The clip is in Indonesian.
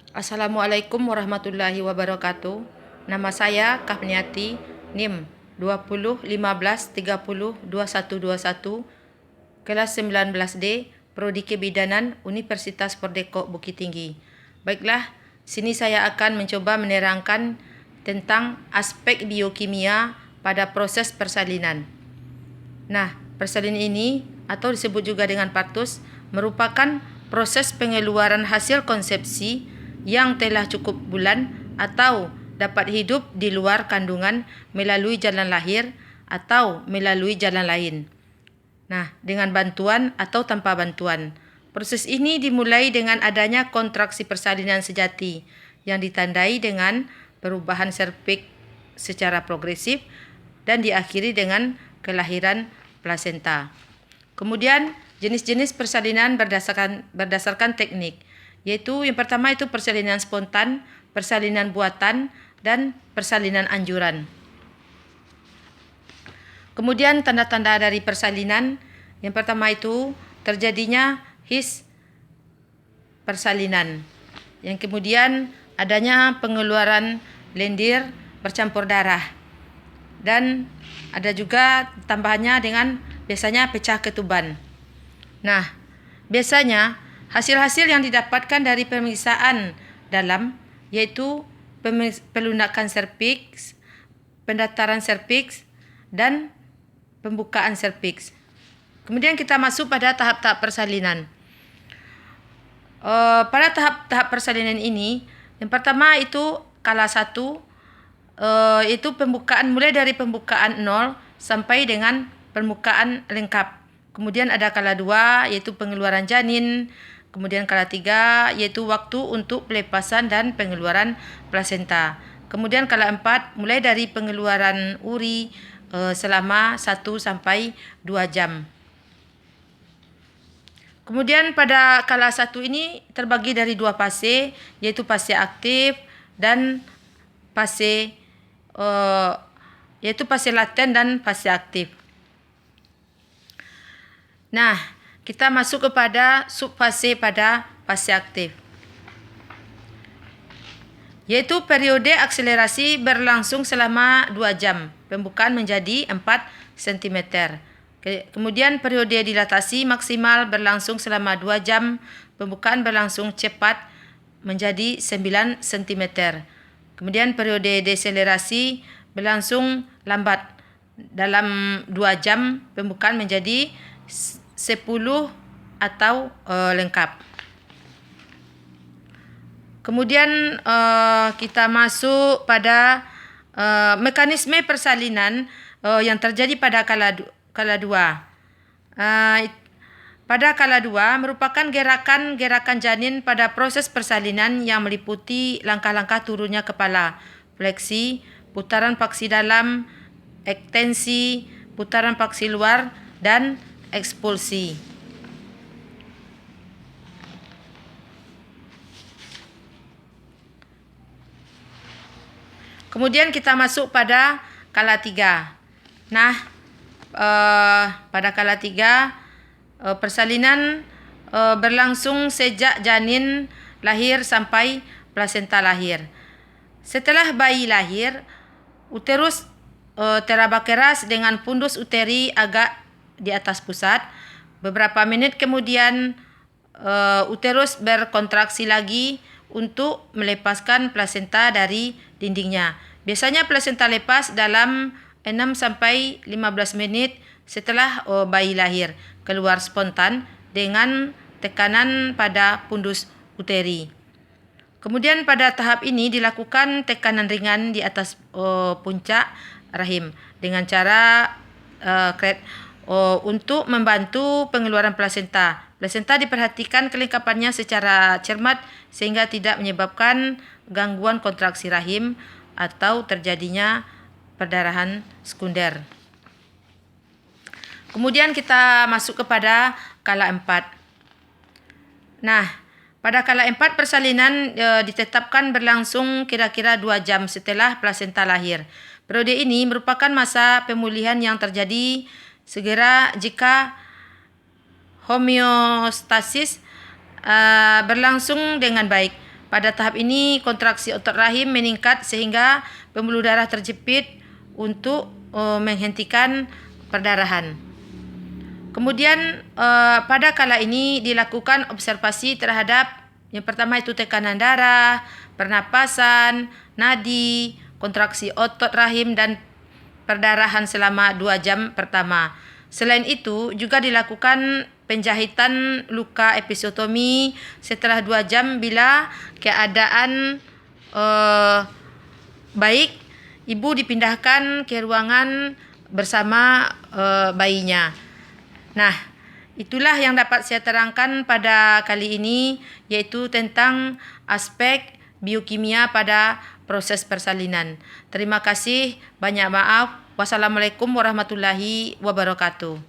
Assalamualaikum warahmatullahi wabarakatuh. Nama saya Kahniati, NIM 2015302121, kelas 19D, Prodi Kebidanan, Universitas Pordeko Bukit Tinggi. Baiklah, sini saya akan mencoba menerangkan tentang aspek biokimia pada proses persalinan. Nah, persalinan ini atau disebut juga dengan partus merupakan proses pengeluaran hasil konsepsi yang telah cukup bulan atau dapat hidup di luar kandungan melalui jalan lahir atau melalui jalan lain. Nah, dengan bantuan atau tanpa bantuan. Proses ini dimulai dengan adanya kontraksi persalinan sejati yang ditandai dengan perubahan serviks secara progresif dan diakhiri dengan kelahiran plasenta. Kemudian jenis-jenis persalinan berdasarkan teknik, yaitu yang pertama itu persalinan spontan, persalinan buatan, dan persalinan anjuran. Kemudian tanda-tanda dari persalinan, yang pertama itu terjadinya his persalinan. Yang kemudian adanya pengeluaran lendir bercampur darah. Dan ada juga tambahannya dengan biasanya pecah ketuban. Nah, biasanya hasil-hasil yang didapatkan dari pemeriksaan dalam yaitu pelunakan serviks, pendaftaran serviks, dan pembukaan serviks. Kemudian kita masuk pada tahap-tahap persalinan. Pada tahap-tahap persalinan ini, yang pertama itu kala 1, itu pembukaan mulai dari pembukaan 0 sampai dengan permukaan lengkap. Kemudian ada kala 2 yaitu pengeluaran janin. Kemudian kala 3 yaitu waktu untuk pelepasan dan pengeluaran plasenta. Kemudian kala 4 mulai dari pengeluaran uri selama 1 sampai 2 jam. Kemudian pada kala 1 ini terbagi dari 2 fase, yaitu fase aktif dan fase yaitu fase laten dan fase aktif. Nah, kita masuk kepada subfase pada fase aktif, yaitu periode akselerasi berlangsung selama 2 jam, pembukaan menjadi 4 cm. Kemudian periode dilatasi maksimal berlangsung selama 2 jam, pembukaan berlangsung cepat menjadi 9 cm. Kemudian periode deselerasi berlangsung lambat dalam 2 jam, pembukaan menjadi 10 atau lengkap. Kemudian kita masuk pada mekanisme persalinan yang terjadi pada kala 2. Pada kala 2 merupakan gerakan janin pada proses persalinan yang meliputi langkah-langkah turunnya kepala, fleksi, putaran paksi dalam, ekstensi, putaran paksi luar, dan ekspulsi. Kemudian kita masuk pada kala 3. Nah, pada kala 3 persalinan berlangsung sejak janin lahir sampai plasenta lahir. Setelah bayi lahir, uterus teraba keras dengan fundus uteri agak di atas pusat. Beberapa menit kemudian uterus berkontraksi lagi untuk melepaskan plasenta dari dindingnya. Biasanya plasenta lepas dalam 6 sampai 15 menit setelah bayi lahir, keluar spontan dengan tekanan pada fundus uteri. Kemudian pada tahap ini dilakukan tekanan ringan di atas puncak rahim dengan cara untuk membantu pengeluaran plasenta. Plasenta diperhatikan kelengkapannya secara cermat sehingga tidak menyebabkan gangguan kontraksi rahim atau terjadinya perdarahan sekunder. Kemudian kita masuk kepada kala 4. Nah, pada kala 4 persalinan ditetapkan berlangsung kira-kira 2 jam setelah plasenta lahir. Periode ini merupakan masa pemulihan yang terjadi segera jika homeostasis berlangsung dengan baik. Pada tahap ini kontraksi otot rahim meningkat sehingga pembuluh darah terjepit untuk menghentikan perdarahan. Kemudian pada kala ini dilakukan observasi terhadap yang pertama itu tekanan darah, pernapasan, nadi, kontraksi otot rahim dan perdarahan selama 2 jam pertama. Selain itu juga dilakukan penjahitan luka episiotomi setelah 2 jam bila keadaan baik, ibu dipindahkan ke ruangan bersama bayinya. Nah, itulah yang dapat saya terangkan pada kali ini, yaitu tentang aspek biokimia pada proses persalinan. Terima kasih, banyak maaf. Wassalamualaikum warahmatullahi wabarakatuh.